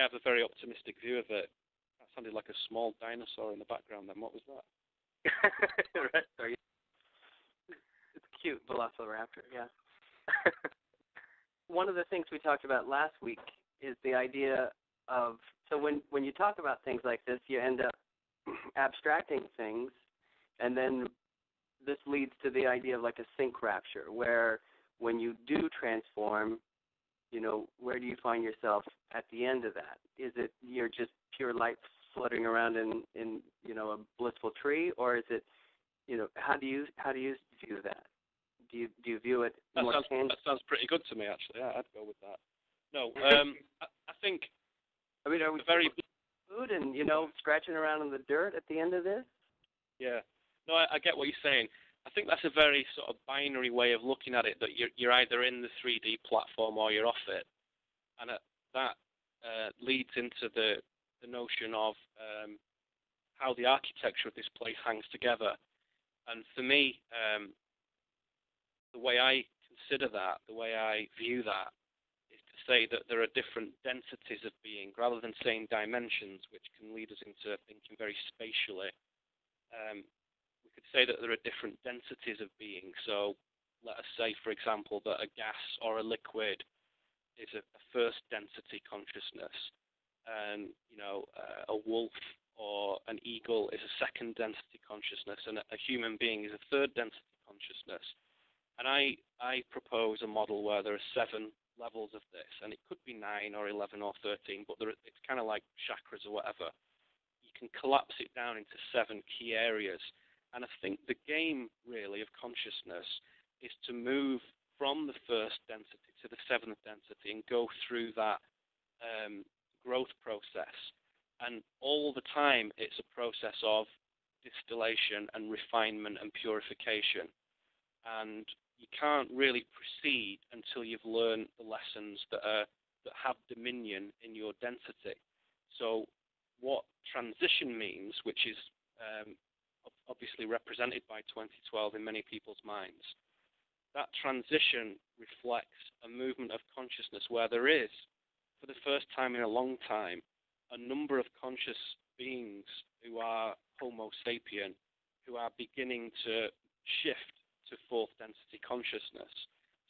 have a very optimistic view of it. That sounded like a small dinosaur in the background then. What was that? Right. Sorry. It's cute, Velociraptor, yeah. One of the things we talked about last week is the idea of, so when you talk about things like this, you end up abstracting things, and then this leads to the idea of like a sync rapture, where when you do transform, where do you find yourself at the end of that? Is it you're just pure light fluttering around in a blissful tree, or is it, how do you view that? Do you view it more that sounds pretty good to me, actually. Yeah, I'd go with that. No, I think. I mean, are we very food and scratching around in the dirt at the end of this? Yeah. No, I get what you're saying. I think that's a very sort of binary way of looking at it, that you're either in the 3D platform or you're off it. And that leads into the notion of how the architecture of this place hangs together. And for me, the way I consider that, the way I view that, is to say that there are different densities of being, rather than saying dimensions, which can lead us into thinking very spatially. We could say that there are different densities of being. So let us say, for example, that a gas or a liquid is a first density consciousness, and a wolf or an eagle is a second density consciousness, and a human being is a third density consciousness. And I propose a model where there are 7 levels of this, and it could be 9 or 11 or 13, but it's kind of like chakras or whatever. You can collapse it down into 7 key areas. And I think the game, really, of consciousness is to move from the first density to the 7th density and go through that growth process. And all the time, it's a process of distillation and refinement and purification. And you can't really proceed until you've learned the lessons that have dominion in your density. So what transition means, which is obviously represented by 2012 in many people's minds, that transition reflects a movement of consciousness where there is, for the first time in a long time, a number of conscious beings who are Homo sapien, who are beginning to shift to 4th density consciousness.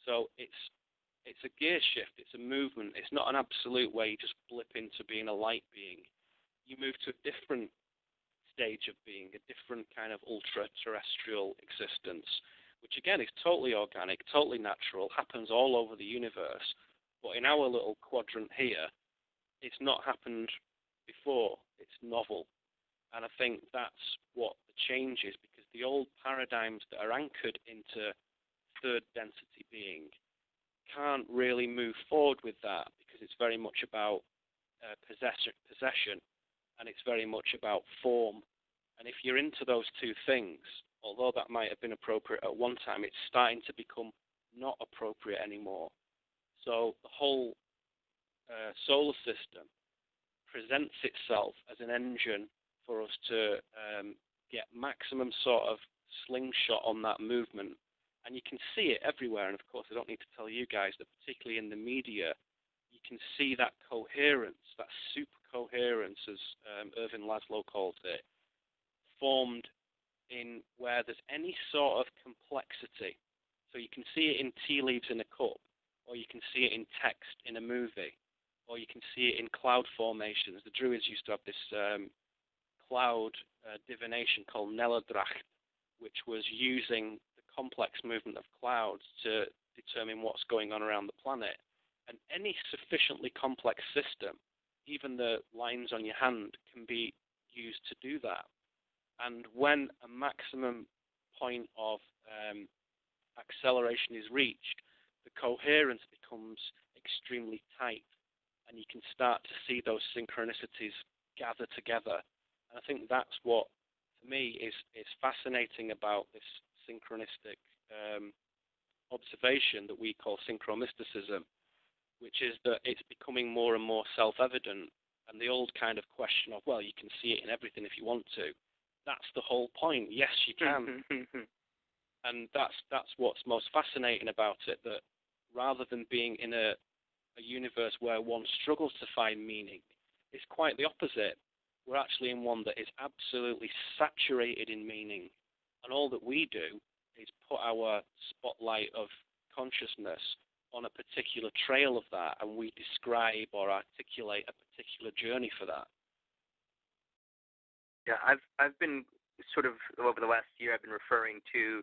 So it's a gear shift, it's a movement. It's not an absolute way you just blip into being a light being. You move to a different stage of being, a different kind of ultra-terrestrial existence, which again is totally organic, totally natural, happens all over the universe. But in our little quadrant here, it's not happened before. It's novel. And I think that's what the change is, because the old paradigms that are anchored into 3rd density being can't really move forward with that, because it's very much about possession, and it's very much about form. And if you're into those 2 things, although that might have been appropriate at one time, it's starting to become not appropriate anymore. So the whole solar system presents itself as an engine for us to get maximum sort of slingshot on that movement. And you can see it everywhere. And of course, I don't need to tell you guys that particularly in the media, you can see that coherence, that super coherence, as Irvin Laszlo calls it, formed in where there's any sort of complexity. So you can see it in tea leaves in a cup, or you can see it in text in a movie, or you can see it in cloud formations. The Druids used to have this cloud divination called Neladracht, which was using the complex movement of clouds to determine what's going on around the planet. And any sufficiently complex system, even the lines on your hand, can be used to do that. And when a maximum point of acceleration is reached, the coherence becomes extremely tight, and you can start to see those synchronicities gather together. And I think that's what, for me, is fascinating about this synchronistic observation that we call synchromysticism, which is that it's becoming more and more self-evident. And the old kind of question of, well, you can see it in everything if you want to, that's the whole point. Yes, you can. And that's what's most fascinating about it, that rather than being in a universe where one struggles to find meaning, It's quite the opposite. We're actually in one that is absolutely saturated in meaning. And all that we do is put our spotlight of consciousness on a particular trail of that, and we describe or articulate a particular journey for that. Yeah, I've been sort of, over the last year, I've been referring to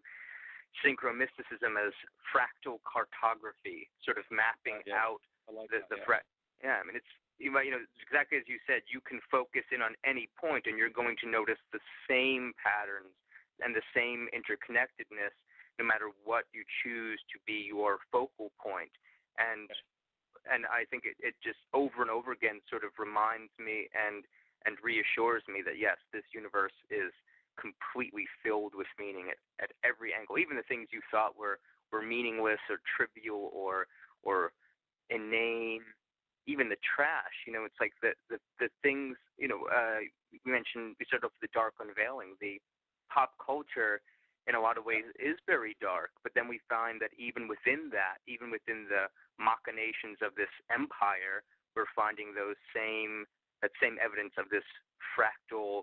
synchromysticism as fractal cartography, sort of mapping out the Yeah, I mean, it's exactly as you said. You can focus in on any point, and you're going to notice the same patterns and the same interconnectedness, no matter what you choose to be your focal point. And I think it just over and over again sort of reminds me and reassures me that yes, this universe is completely filled with meaning at every angle. Even the things you thought were meaningless or trivial or inane, even the trash. It's like the things. We started off with the dark unveiling. The pop culture, in a lot of ways, is very dark. But then we find that even within that, even within the machinations of this empire, we're finding that same evidence of this fractal,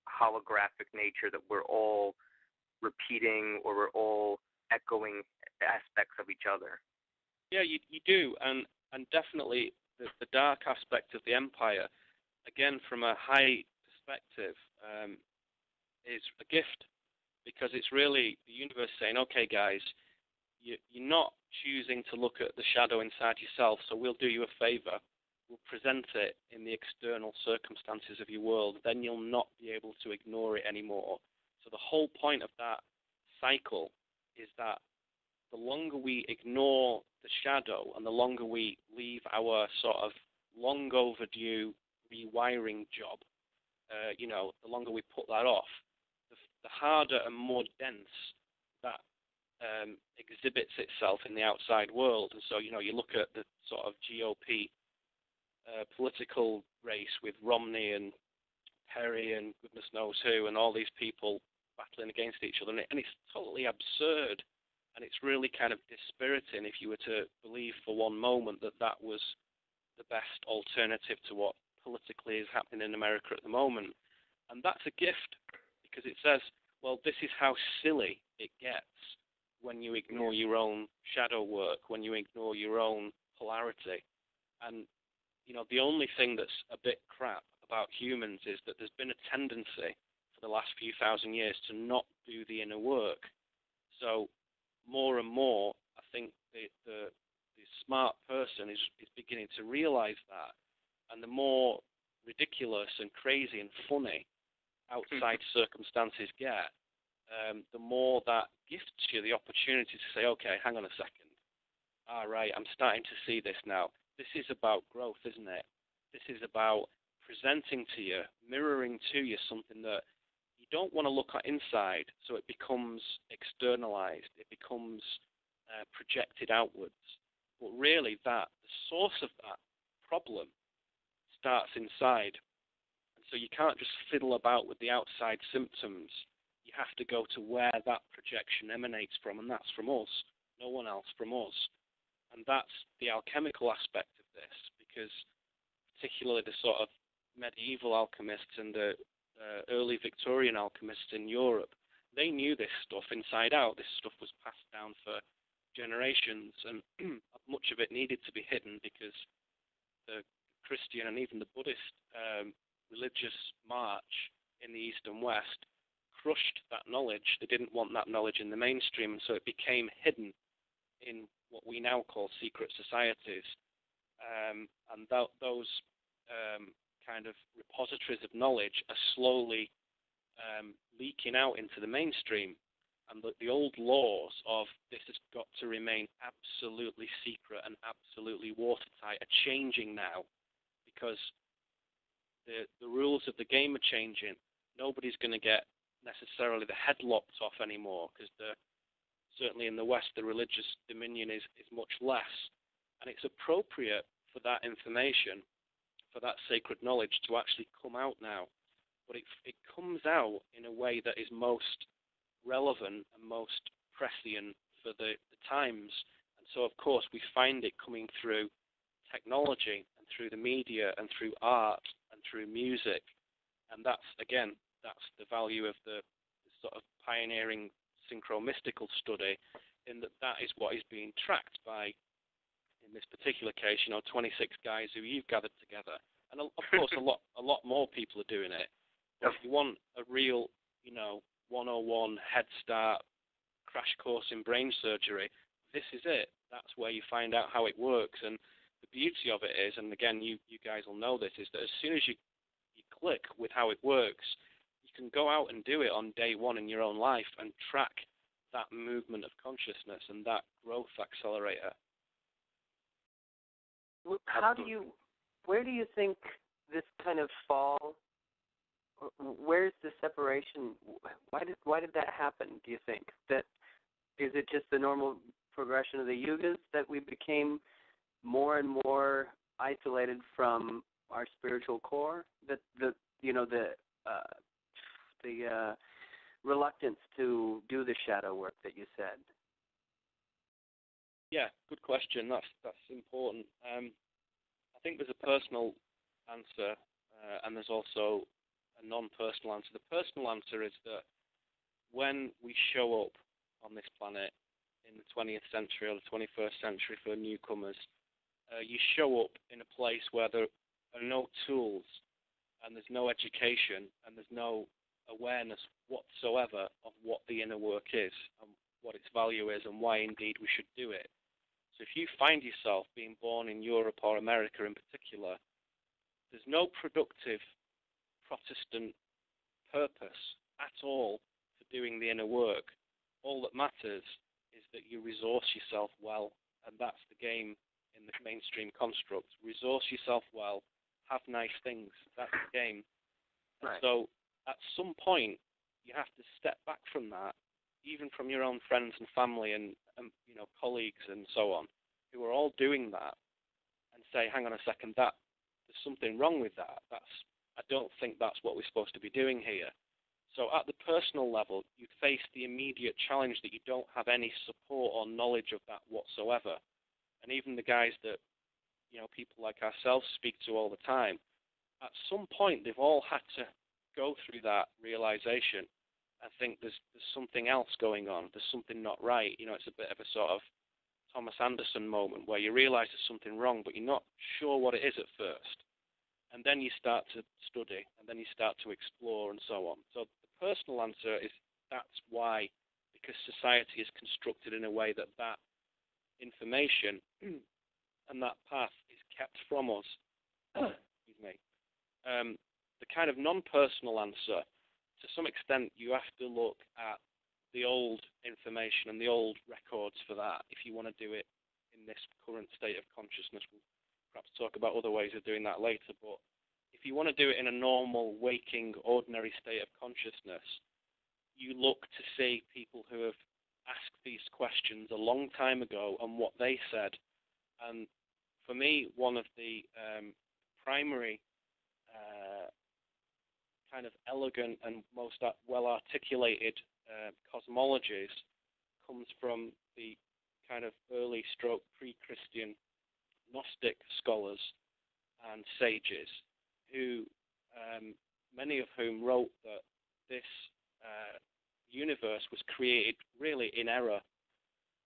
holographic nature that we're all repeating, or we're all echoing aspects of each other. Yeah, you do, and definitely the dark aspect of the empire, again from a high perspective, is a gift, because it's really the universe saying, okay guys, you're not choosing to look at the shadow inside yourself, so we'll do you a favor. We'll present it in the external circumstances of your world, then you'll not be able to ignore it anymore. So the whole point of that cycle is that the longer we ignore the shadow and the longer we leave our sort of long overdue rewiring job, the longer we put that off, the harder and more dense that exhibits itself in the outside world. And so, you look at the sort of GOP political race with Romney and Perry and goodness knows who, and all these people battling against each other, and it's totally absurd, and it's really kind of dispiriting if you were to believe for one moment that was the best alternative to what politically is happening in America at the moment. And that's a gift, because it says, well, this is how silly it gets when you ignore your own shadow work, when you ignore your own polarity. And the only thing that's a bit crap about humans is that there's been a tendency for the last few thousand years to not do the inner work. So more and more, I think the smart person is beginning to realize that. And the more ridiculous and crazy and funny outside circumstances get, the more that gifts you the opportunity to say, okay, hang on a second. All right, I'm starting to see this now. This is about growth, isn't it? This is about presenting to you, mirroring to you something that you don't want to look at inside, so it becomes externalized. It becomes projected outwards. But really, the source of that problem starts inside. And so you can't just fiddle about with the outside symptoms. You have to go to where that projection emanates from, and that's from us. No one else, from us. And that's the alchemical aspect of this, because particularly the sort of medieval alchemists and the early Victorian alchemists in Europe, they knew this stuff inside out. This stuff was passed down for generations, and much of it needed to be hidden because the Christian and even the Buddhist religious march in the East and West crushed that knowledge. They didn't want that knowledge in the mainstream, and so it became hidden in what we now call secret societies. And those kind of repositories of knowledge are slowly leaking out into the mainstream. And the old laws of this has got to remain absolutely secret and absolutely watertight are changing now, because the rules of the game are changing. Nobody's going to get necessarily the head lopped off anymore, because certainly in the West, the religious dominion is much less. And it's appropriate for that information, for that sacred knowledge to actually come out now. But it comes out in a way that is most relevant and most prescient for the times. And so, of course, we find it coming through technology and through the media and through art and through music. And that's the value of the sort of pioneering synchromystical study, in that is what is being tracked by, in this particular case, 26 guys who you've gathered together. And of course, a lot more people are doing it. But if you want a real, 101 head start crash course in brain surgery, this is it. That's where you find out how it works. And the beauty of it is, and again, you guys will know this, is that as soon as you click with how it works, you can go out and do it on day one in your own life and track that movement of consciousness and that growth accelerator. Where do you think this kind of fall, where's the separation? Why did that happen, do you think? That is it just the normal progression of the yugas that we became more and more isolated from our spiritual core? That the reluctance to do the shadow work that you said? Yeah, good question. That's important. I think there's a personal answer, and there's also a non-personal answer. The personal answer is that when we show up on this planet in the 20th century or the 21st century for newcomers, you show up in a place where there are no tools, and there's no education, and there's no awareness whatsoever of what the inner work is and what its value is and why indeed we should do it. So if you find yourself being born in Europe or America in particular, there's no productive Protestant purpose at all for doing the inner work. All that matters is that you resource yourself well, and that's the game in the mainstream construct. Resource yourself well, have nice things. That's the game. Right. So at some point, you have to step back from that, even from your own friends and family and colleagues and so on, who are all doing that, and say, hang on a second, there's something wrong with that. I don't think that's what we're supposed to be doing here. So at the personal level, you face the immediate challenge that you don't have any support or knowledge of that whatsoever. And even the guys that, people like ourselves speak to all the time, at some point they've all had to go through that realization and think there's something else going on. There's something not right. It's a bit of a sort of Thomas Anderson moment where you realize there's something wrong, but you're not sure what it is at first. And then you start to study, and then you start to explore, and so on. So the personal answer is that's why, because society is constructed in a way that information and that path is kept from us. Excuse me. The kind of non-personal answer, to some extent, you have to look at the old information and the old records for that if you want to do it in this current state of consciousness. We'll perhaps talk about other ways of doing that later, but if you want to do it in a normal, waking, ordinary state of consciousness, you look to see people who have asked these questions a long time ago and what they said. And for me, one of the primary kind of elegant and most well-articulated cosmologies comes from the kind of early stroke pre-Christian Gnostic scholars and sages, who many of whom wrote that this universe was created really in error,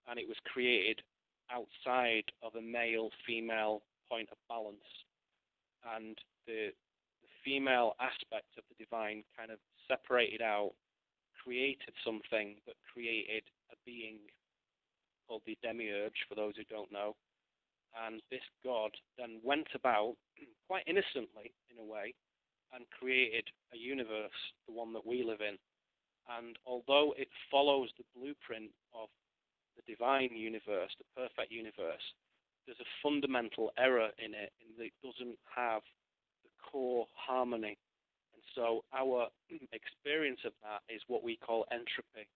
and it was created outside of a male-female point of balance, and the female aspect of the divine kind of separated out, created something that created a being called the demiurge, for those who don't know. And this god then went about, quite innocently in a way, and created a universe, the one that we live in. And although it follows the blueprint of the divine universe, the perfect universe, there's a fundamental error in it, in that it doesn't have the core harmony. And so our experience of that is what we call entropy,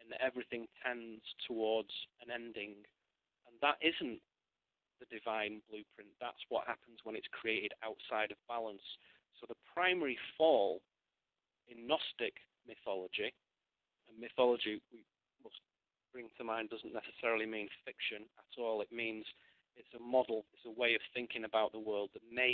in that everything tends towards an ending. And that isn't the divine blueprint. That's what happens when it's created outside of balance. So the primary fall in Gnostic mythology, and mythology we must bring to mind doesn't necessarily mean fiction at all. It means it's a model, it's a way of thinking about the world that may